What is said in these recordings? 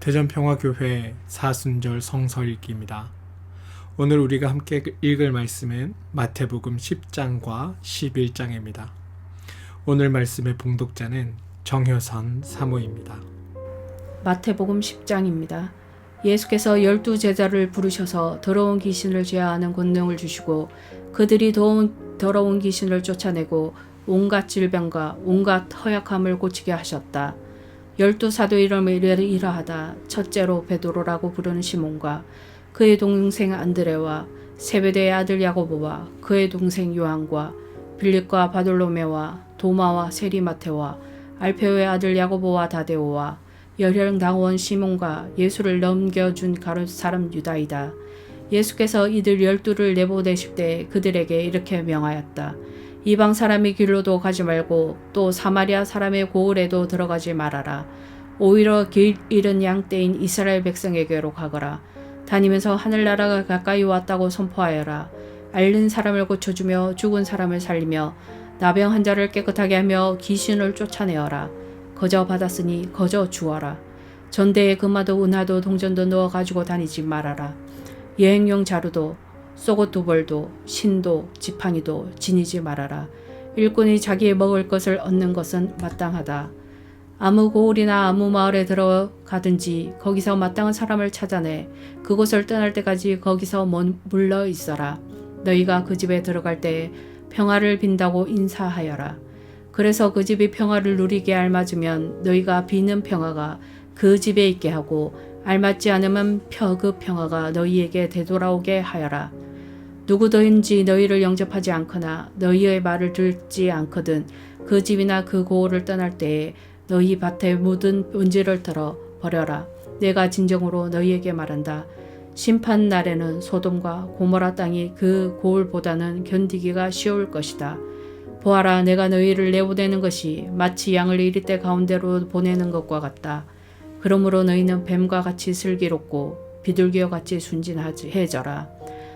대전평화교회 사순절 성서 읽기입니다. 오늘 우리가 함께 읽을 말씀은 마태복음 10장과 11장입니다. 오늘 말씀의 봉독자는 정효선 사모입니다. 마태복음 10장입니다. 예수께서 12제자를 부르셔서 더러운 귀신을 제어하는 권능을 주시고 그들이 더러운 귀신을 쫓아내고 온갖 질병과 온갖 허약함을 고치게 하셨다. 12사도 이름을 이러하다. 첫째로 베드로라고 부르는 시몬과 그의 동생 안드레와 세베대의 아들 야고보와 그의 동생 요한과 빌립과 바돌로메와 도마와 세리마테와 알페오의 아들 야고보와 다데오와 열혈당원 시몬과 예수를 넘겨준 가룟 사람 유다이다. 예수께서 이들 12를 내보내실 때 그들에게 이렇게 명하였다. 이방 사람의 길로도 가지 말고 또 사마리아 사람의 고을에도 들어가지 말아라. 오히려 길 잃은 양 떼인 이스라엘 백성에게로 가거라. 다니면서 하늘나라가 가까이 왔다고 선포하여라. 앓는 사람을 고쳐주며 죽은 사람을 살리며 나병 환자를 깨끗하게 하며 귀신을 쫓아내어라. 거저 받았으니 거저 주어라. 전대에 금화도 은화도 동전도 넣어 가지고 다니지 말아라. 여행용 자루도 속옷 두 벌도 신도 지팡이도 지니지 말아라. 일꾼이 자기의 먹을 것을 얻는 것은 마땅하다. 아무 고을이나 아무 마을에 들어가든지 거기서 마땅한 사람을 찾아내 그곳을 떠날 때까지 거기서 머물러 있어라. 너희가 그 집에 들어갈 때 평화를 빈다고 인사하여라. 그래서 그 집이 평화를 누리게 알맞으면 너희가 비는 평화가 그 집에 있게 하고 알맞지 않으면 그 평화가 너희에게 되돌아오게 하여라. 누구든지 너희를 영접하지 않거나 너희의 말을 듣지 않거든 그 집이나 그 고을을 떠날 때에 너희 밭에 묻은 먼지를 털어 버려라. 내가 진정으로 너희에게 말한다. 심판 날에는 소돔과 고모라 땅이 그 고을보다는 견디기가 쉬울 것이다. 보아라, 내가 너희를 내보내는 것이 마치 양을 이리떼 가운데로 보내는 것과 같다. 그러므로 너희는 뱀과 같이 슬기롭고 비둘기와 같이 순진해져라.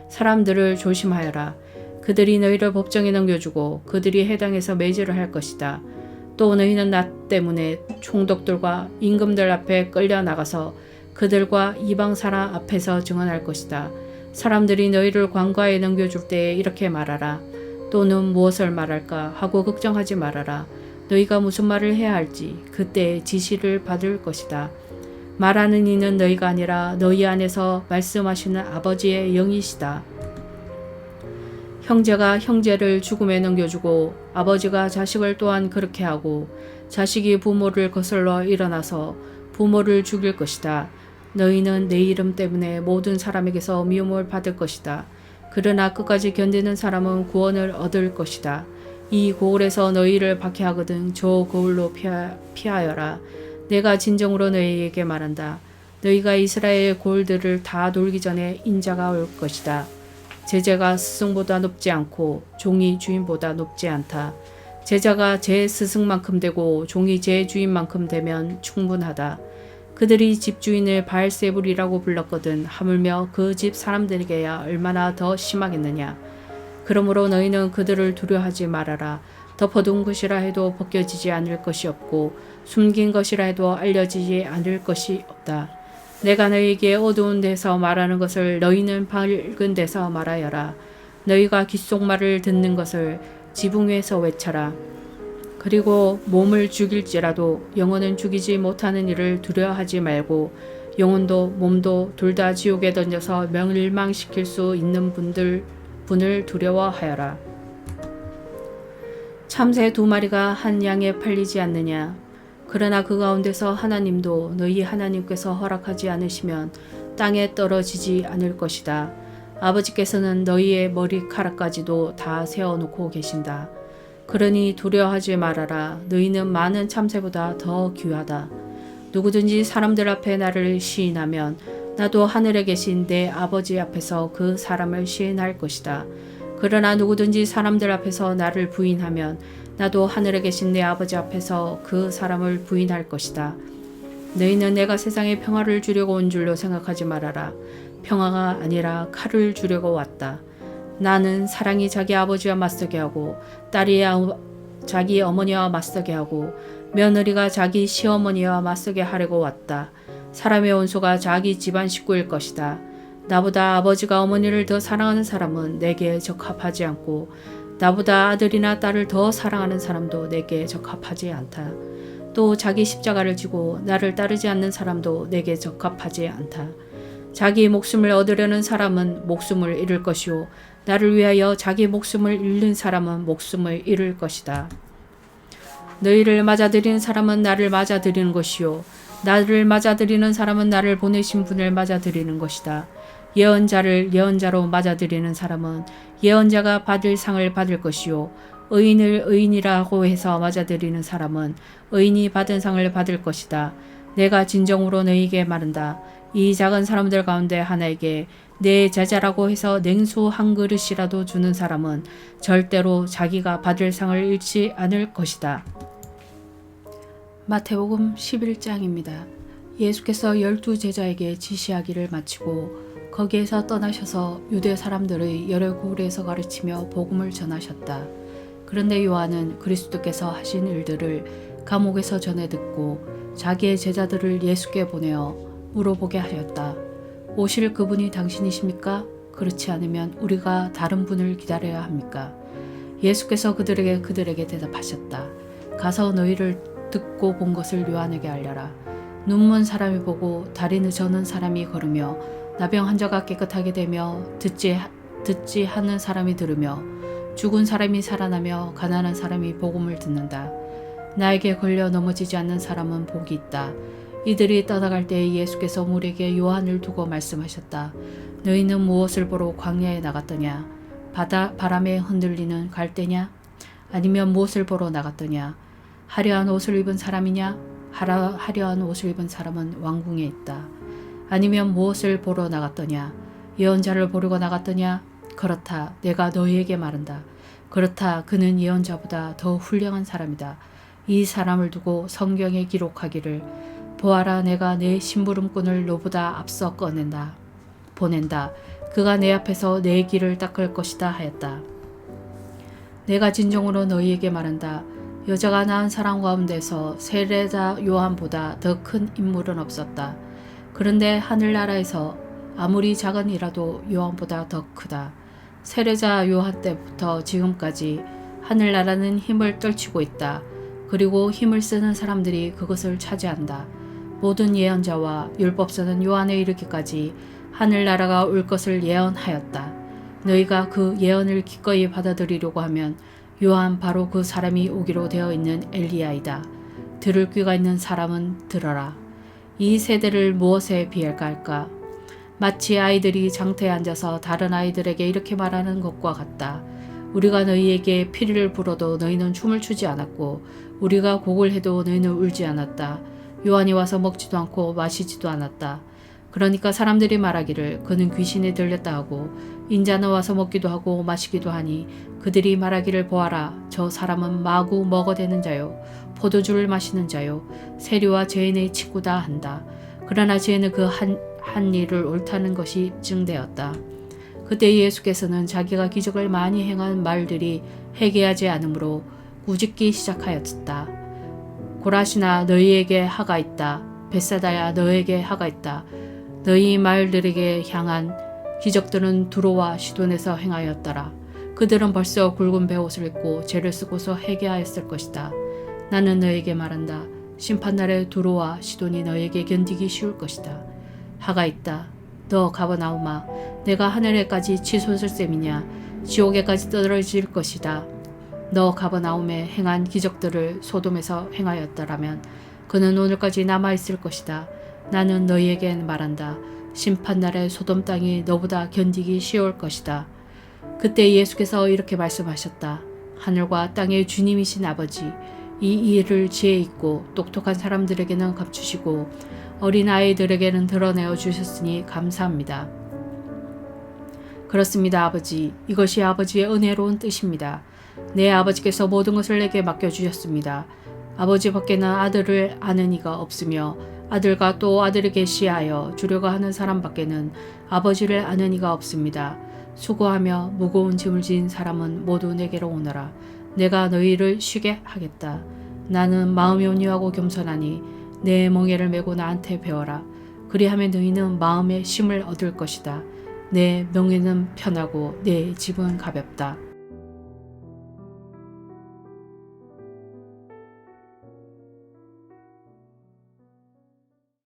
사람들을 조심하여라. 그들이 너희를 법정에 넘겨주고 그들이 해당해서 매질을 할 것이다. 또 너희는 나 때문에 총독들과 임금들 앞에 끌려 나가서 그들과 이방 사람 앞에서 증언할 것이다. 사람들이 너희를 관과에 넘겨줄 때에 이렇게 말하라. 또는 무엇을 말할까 하고 걱정하지 말아라. 너희가 무슨 말을 해야 할지 그때 지시를 받을 것이다. 말하는 이는 너희가 아니라 너희 안에서 말씀하시는 아버지의 영이시다. 형제가 형제를 죽음에 넘겨주고 아버지가 자식을 또한 그렇게 하고 자식이 부모를 거슬러 일어나서 부모를 죽일 것이다. 너희는 내 이름 때문에 모든 사람에게서 미움을 받을 것이다. 그러나 끝까지 견디는 사람은 구원을 얻을 것이다. 이 고을에서 너희를 박해하거든 저 고을로 피하여라. 내가 진정으로 너희에게 말한다. 너희가 이스라엘 고을들을 다 돌기 전에 인자가 올 것이다. 제자가 스승보다 높지 않고 종이 주인보다 높지 않다. 제자가 제 스승만큼 되고 종이 제 주인만큼 되면 충분하다. 그들이 집주인을 바알세불이라고 불렀거든 하물며 그 집 사람들에게야 얼마나 더 심하겠느냐. 그러므로 너희는 그들을 두려워하지 말아라. 덮어둔 것이라 해도 벗겨지지 않을 것이 없고 숨긴 것이라 해도 알려지지 않을 것이 없다. 내가 너희에게 어두운 데서 말하는 것을 너희는 밝은 데서 말하여라. 너희가 귓속말을 듣는 것을 지붕 위에서 외쳐라. 그리고 몸을 죽일지라도 영혼은 죽이지 못하는 일을 두려워하지 말고 영혼도 몸도 둘 다 지옥에 던져서 멸망시킬 수 있는 분을 두려워하여라. 참새 2마리가 한 양에 팔리지 않느냐. 그러나 그 가운데서 하나님도 너희 하나님께서 허락하지 않으시면 땅에 떨어지지 않을 것이다. 아버지께서는 너희의 머리카락까지도 다 세워놓고 계신다. 그러니 두려워하지 말아라. 너희는 많은 참새보다 더 귀하다. 누구든지 사람들 앞에 나를 시인하면 나도 하늘에 계신 내 아버지 앞에서 그 사람을 시인할 것이다. 그러나 누구든지 사람들 앞에서 나를 부인하면 나도 하늘에 계신 내 아버지 앞에서 그 사람을 부인할 것이다. 너희는 내가 세상에 평화를 주려고 온 줄로 생각하지 말아라. 평화가 아니라 칼을 주려고 왔다. 나는 사랑이 자기 아버지와 맞서게 하고 딸이 자기 어머니와 맞서게 하고 며느리가 자기 시어머니와 맞서게 하려고 왔다. 사람의 원수가 자기 집안 식구일 것이다. 나보다 아버지가 어머니를 더 사랑하는 사람은 내게 적합하지 않고 나보다 아들이나 딸을 더 사랑하는 사람도 내게 적합하지 않다. 또 자기 십자가를 지고 나를 따르지 않는 사람도 내게 적합하지 않다. 자기 목숨을 얻으려는 사람은 목숨을 잃을 것이요 나를 위하여 자기 목숨을 잃는 사람은 목숨을 잃을 것이다. 너희를 맞아들이는 사람은 나를 맞아들이는 것이요 나를 맞아들이는 사람은 나를 보내신 분을 맞아들이는 것이다. 예언자를 예언자로 맞아들이는 사람은 예언자가 받을 상을 받을 것이요 의인을 의인이라고 해서 맞아들이는 사람은 의인이 받은 상을 받을 것이다. 내가 진정으로 너희에게 말한다. 이 작은 사람들 가운데 하나에게 내 제자라고 해서 냉수 한 그릇이라도 주는 사람은 절대로 자기가 받을 상을 잃지 않을 것이다. 마태복음 11장입니다. 예수께서 12 제자에게 지시하기를 마치고 거기에서 떠나셔서 유대 사람들의 여러 고을에서 가르치며 복음을 전하셨다. 그런데 요한은 그리스도께서 하신 일들을 감옥에서 전해 듣고 자기의 제자들을 예수께 보내어 물어보게 하였다. 오실 그분이 당신이십니까? 그렇지 않으면 우리가 다른 분을 기다려야 합니까? 예수께서 그들에게 대답하셨다. 가서 너희를 듣고 본 것을 요한에게 알려라. 눈먼 사람이 보고 다리 저는 사람이 걸으며 나병 환자가 깨끗하게 되며 듣지 하는 사람이 들으며 죽은 사람이 살아나며 가난한 사람이 복음을 듣는다. 나에게 걸려 넘어지지 않는 사람은 복이 있다. 이들이 떠나갈 때에 예수께서 물에게 요한을 두고 말씀하셨다. 너희는 무엇을 보러 광야에 나갔더냐? 바람에 흔들리는 갈대냐? 아니면 무엇을 보러 나갔더냐? 화려한 옷을 입은 사람이냐? 화려한 옷을 입은 사람은 왕궁에 있다. 아니면 무엇을 보러 나갔더냐? 예언자를 보려고 나갔더냐? 그렇다. 내가 너희에게 말한다. 그렇다. 그는 예언자보다 더 훌륭한 사람이다. 이 사람을 두고 성경에 기록하기를 보아라 내가 내 심부름꾼을 너보다 앞서 보낸다. 그가 내 앞에서 내 길을 닦을 것이다 하였다. 내가 진정으로 너희에게 말한다. 여자가 낳은 사람 가운데서 세례자 요한보다 더 큰 인물은 없었다. 그런데 하늘나라에서 아무리 작은 이라도 요한보다 더 크다. 세례자 요한 때부터 지금까지 하늘나라는 힘을 떨치고 있다. 그리고 힘을 쓰는 사람들이 그것을 차지한다. 모든 예언자와 율법서는 요한에 이르기까지 하늘나라가 올 것을 예언하였다. 너희가 그 예언을 기꺼이 받아들이려고 하면 요한 바로 그 사람이 오기로 되어 있는 엘리야이다. 들을 귀가 있는 사람은 들어라. 이 세대를 무엇에 비할까 할까? 마치 아이들이 장터에 앉아서 다른 아이들에게 이렇게 말하는 것과 같다. 우리가 너희에게 피리를 불어도 너희는 춤을 추지 않았고 우리가 곡을 해도 너희는 울지 않았다. 요한이 와서 먹지도 않고 마시지도 않았다. 그러니까 사람들이 말하기를 그는 귀신에 들렸다 하고 인자는 와서 먹기도 하고 마시기도 하니 그들이 말하기를 보아라 저 사람은 마구 먹어대는 자요 포도주를 마시는 자요 세리와 죄인의 친구다 한다. 그러나 죄는 그 한 일을 옳다는 것이 입증되었다. 그때 예수께서는 자기가 기적을 많이 행한 말들이 회개하지 않으므로 꾸짖기 시작하였다. 고라시나 너희에게 하가 있다. 벳사다야 너희에게 하가 있다. 너희 말들에게 향한 기적들은 두로와 시돈에서 행하였더라. 그들은 벌써 굵은 베옷을 입고 죄를 쓰고서 회개하였을 것이다. 나는 너희에게 말한다. 심판날에 두로와 시돈이 너희에게 견디기 쉬울 것이다. 하가 있다. 너 가버나움아 내가 하늘에까지 치솟을 셈이냐 지옥에까지 떨어질 것이다. 너 가버나움에 행한 기적들을 소돔에서 행하였더라면 그는 오늘까지 남아있을 것이다. 나는 너희에게 말한다. 심판날에 소돔 땅이 너보다 견디기 쉬울 것이다. 그때 예수께서 이렇게 말씀하셨다. 하늘과 땅의 주님이신 아버지 이 일을 지혜 있고 똑똑한 사람들에게는 감추시고 어린아이들에게는 드러내어 주셨으니 감사합니다. 그렇습니다 아버지. 이것이 아버지의 은혜로운 뜻입니다. 내 아버지께서 모든 것을 내게 맡겨주셨습니다. 아버지 밖에는 아들을 아는 이가 없으며 아들과 또 아들을 계시하여 주려고 하는 사람 밖에는 아버지를 아는 이가 없습니다. 수고하며 무거운 짐을 지닌 사람은 모두 내게로 오너라. 내가 너희를 쉬게 하겠다. 나는 마음이 온유하고 겸손하니 내 멍에를 메고 나한테 배워라. 그리하면 너희는 마음의 쉼을 얻을 것이다. 내 명예는 편하고 내 집은 가볍다.